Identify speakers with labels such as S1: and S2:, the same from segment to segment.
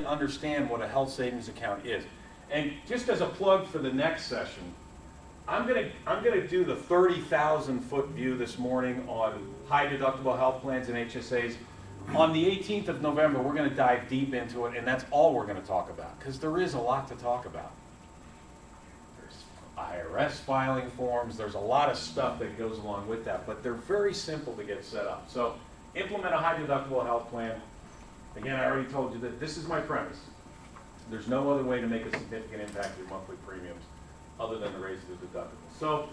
S1: understand what a health savings account is. And just as a plug for the next session, I'm gonna do the 30,000-foot view this morning on high deductible health plans and HSAs. On the 18th of November, we're gonna dive deep into it, and that's all we're gonna talk about, because there is a lot to talk about. There's IRS filing forms, there's a lot of stuff that goes along with that, but they're very simple to get set up. So implement a high deductible health plan. Again, I already told you that this is my premise. There's no other way to make a significant impact to your monthly premiums other than to raise the deductible. So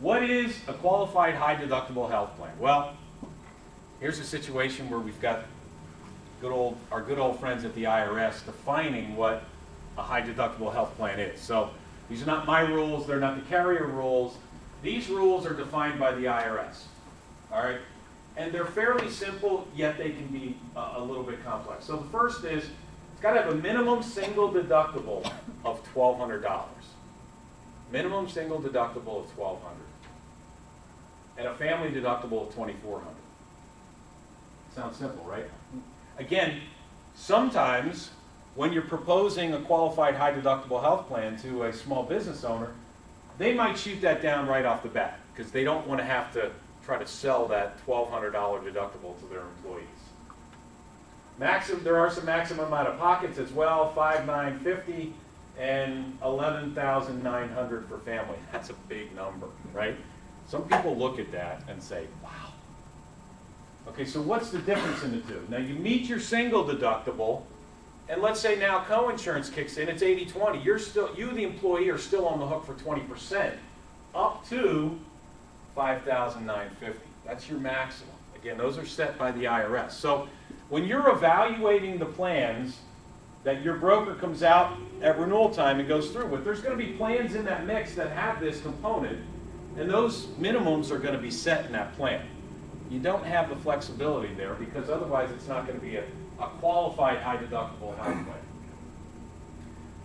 S1: what is a qualified high deductible health plan? Well, here's a situation where we've got our good old friends at the IRS defining what a high deductible health plan is. So these are not my rules, they're not the carrier rules. These rules are defined by the IRS, all right? And they're fairly simple, yet they can be a little bit complex. So the first is, it's got to have a minimum single deductible of $1,200. Minimum single deductible of $1,200. And a family deductible of $2,400. Sounds simple, right? Again, sometimes when you're proposing a qualified high deductible health plan to a small business owner, they might shoot that down right off the bat because they don't want to have to try to sell that $1,200 deductible to their employees. There are some maximum out-of-pockets as well, $5,950 and $11,900 for family. That's a big number, right? Some people look at that and say, wow. Okay, so what's the difference in the two? Now you meet your single deductible, and let's say now co-insurance kicks in, it's 80-20. You, the employee, are still on the hook for 20%, up to $5,950. That's your maximum. Again, those are set by the IRS. So when you're evaluating the plans that your broker comes out at renewal time and goes through with, there's going to be plans in that mix that have this component, and those minimums are going to be set in that plan. You don't have the flexibility there because otherwise it's not going to be a qualified high deductible health plan.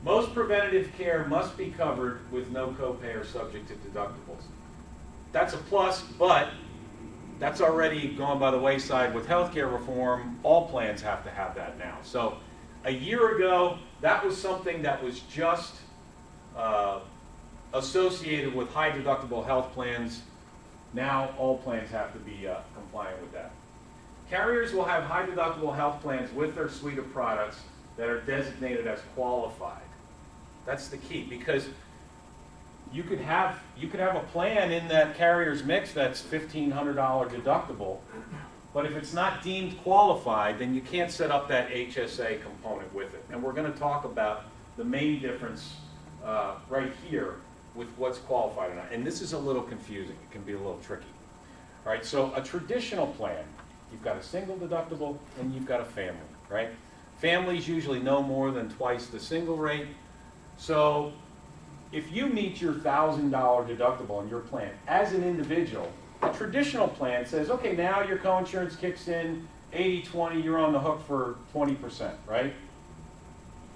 S1: Most preventative care must be covered with no copay or subject to deductibles. That's a plus, but that's already gone by the wayside with healthcare reform. All plans have to have that now. So a year ago, that was something that was just associated with high deductible health plans. Now all plans have to be compliant with that. Carriers will have high deductible health plans with their suite of products that are designated as qualified. That's the key, because you could have a plan in that carrier's mix that's $1,500 deductible, but if it's not deemed qualified, then you can't set up that HSA component with it. And we're going to talk about the main difference right here with what's qualified or not. And this is a little confusing. It can be a little tricky. All right, so a traditional plan, you've got a single deductible and you've got a family, right? Families usually no more than twice the single rate. So if you meet your $1,000 deductible in your plan as an individual, a traditional plan says, okay, now your coinsurance kicks in 80-20, you're on the hook for 20%, right?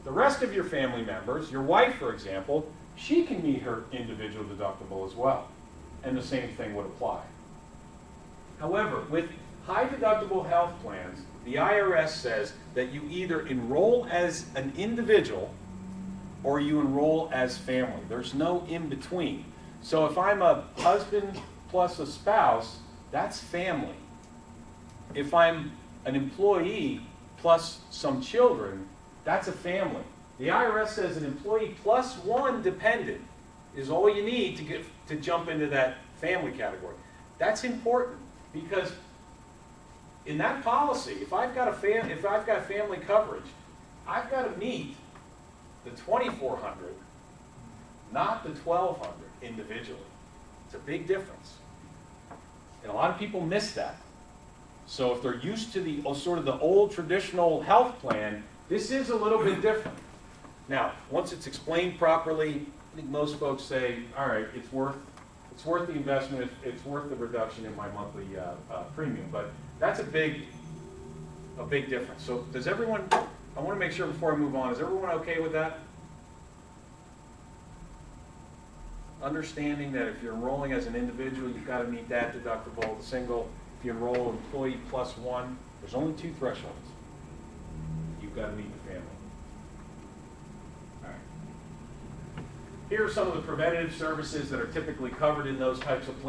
S1: The rest of your family members, your wife, for example, she can meet her individual deductible as well, and the same thing would apply. However, with high deductible health plans, the IRS says that you either enroll as an individual or you enroll as family. There's no in between. So if I'm a husband plus a spouse, that's family. If I'm an employee plus some children, that's a family. The IRS says an employee plus one dependent is all you need to jump into that family category. That's important because in that policy, if I've got family coverage, I've got to meet the $2,400, not the $1,200 individually. It's a big difference. And a lot of people miss that. So if they're used to the sort of the old traditional health plan, this is a little bit different. Now, once it's explained properly, I think most folks say, all right, it's worth the investment, it's worth the reduction in my monthly premium. But that's a big difference. So does everyone, I want to make sure before I move on, is everyone okay with that? Understanding that if you're enrolling as an individual, you've got to meet that deductible. The single, if you enroll employee plus one, there's only two thresholds. You've got to meet the family. Here are some of the preventative services that are typically covered in those types of plans.